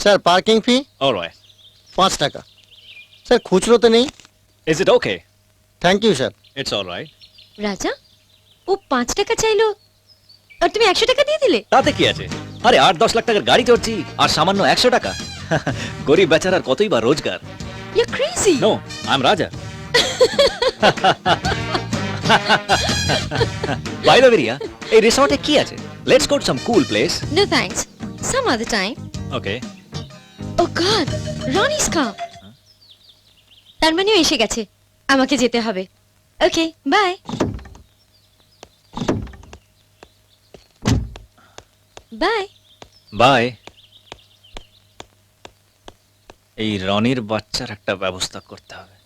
Sir parking ফি alright 5 টাকা। Sir খুচরোতে নেই। Is it okay? Thank you sir. It's alright. Raja, ও 5 টাকা চাইলো আর তুমি 100 টাকা দিয়ে দিলে? তাতে কি আছে? আরে 8-10 লাখ টাকার গাড়ি চড়ছি আর সামান্য 100 টাকা। গরিব বেচারার কতই বা রোজগার। You crazy. No, I am Raja. By the way Riya, এই রিসর্টে কি আছে? Let's go to some cool place. No thanks, some other time. Okay. Oh god, Roni's car। তার মানে ও এসে গেছে, আমাকে যেতে হবে। Okay, bye. বাই। বাই। এই রনির বাচ্চার একটা ব্যবস্থা করতে হবে।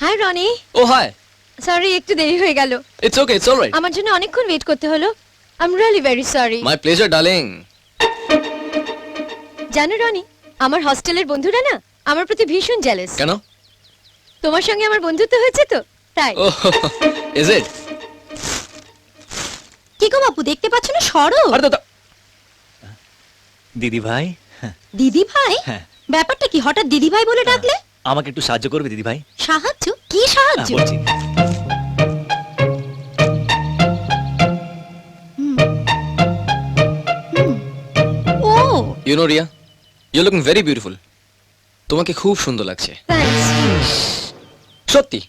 Hi Roni. Oh hi, sorry একটু দেরি হয়ে গেল। It's okay, it's alright. আমার জন্য অনেকক্ষণ ওয়েট করতে হলো। I am really very sorry. My pleasure darling. জানো রনি, আমার হস্টেলের বন্ধুরা না আমার প্রতি ভীষণ জেলাস। কেন? তোমার সঙ্গে আমার বন্ধুত্ব হয়েছে তো তাই। ও ইজ ইট? কি গো বাপু, দেখতে পাচ্ছ না? সরো। আরে তো দিদি ভাই, দিদি ভাই? হ্যাঁ। ব্যাপারটা কি, হঠাৎ দিদি ভাই বলে ডাকলে? আমাকে একটু সাহায্য করবে দিদি ভাই? সাহায্য? কি সাহায্য? বলছি। Oh you know Riya, you looking very beautiful. তোমাকে খুব সুন্দর লাগছে। থ্যাঙ্কস। সত্যি,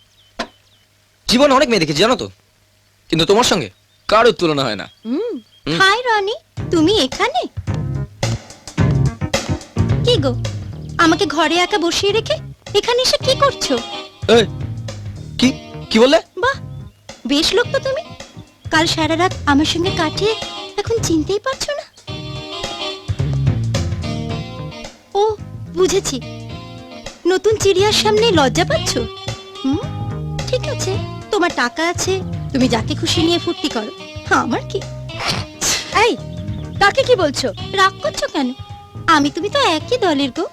জীবনে অনেক মেয়ে দেখেছি জানো তো, কিন্তু তোমার সঙ্গে কারোর তুলনা হয় না। হাই রনি, তুমি এখানে? কি গো, আমাকে ঘরে একা বসিয়ে রেখে এখানে এসে কি করছো? এই, কি কি বললে? বাহ, বেশ লোক তো তুমি। কাল সারা রাত আমার সঙ্গে কাটিয়ে এখন চিনতেই পারছো না? ও বুঝেছি, নতুন চিড়িয়ার সামনে লজ্জা পাচ্ছ। ঠিক আছে, তোমার টাকা আছে, তুমি যাকে খুশি নিয়ে ফুর্তি করো, আমার কি? এই, তাকে কি বলছো? রাগ করছো কেন? আমি তুমি তো একই দলের গো।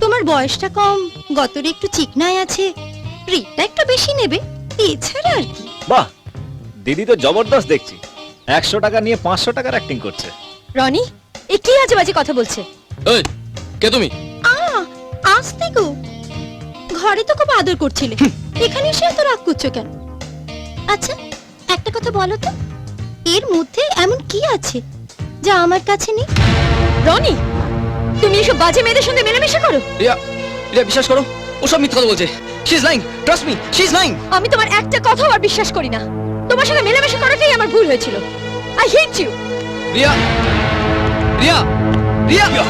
তোমার বয়সটা কম, গতরে একটু চিকনায় আছে, রেটটা একটু বেশি নেবে, এছাড়া আর কি। বাহ, দিদি তো জবরদস্ত দেখছি। 100 টাকা নিয়ে 500 টাকার অ্যাক্টিং করছে। রনি, এ কি আজে বাজে কথা বলছে? এই, কে তুমি? আসতে গো, ঘরে তো খুব আদর করছিলে, এখানে এসে এত রাগ করছো কেন? আচ্ছা একটা কথা বলো তো, এর মধ্যে এমন কি আছে যা আমার কাছে নেই? রনি, তুমি এসব বাজে মেয়েদের সঙ্গে মেলামেশা করো? রিয়া, রিয়া বিশ্বাস করো, ও সব মিথ্যা কথা বলছে। She is lying, trust me, she is lying. আমি তোমার একটা কথাও আর বিশ্বাস করি না। তোমার সঙ্গে মেলামেশা করাটাই আমার ভুল হয়েছিল। I hate you. Riya, Riya, Riya.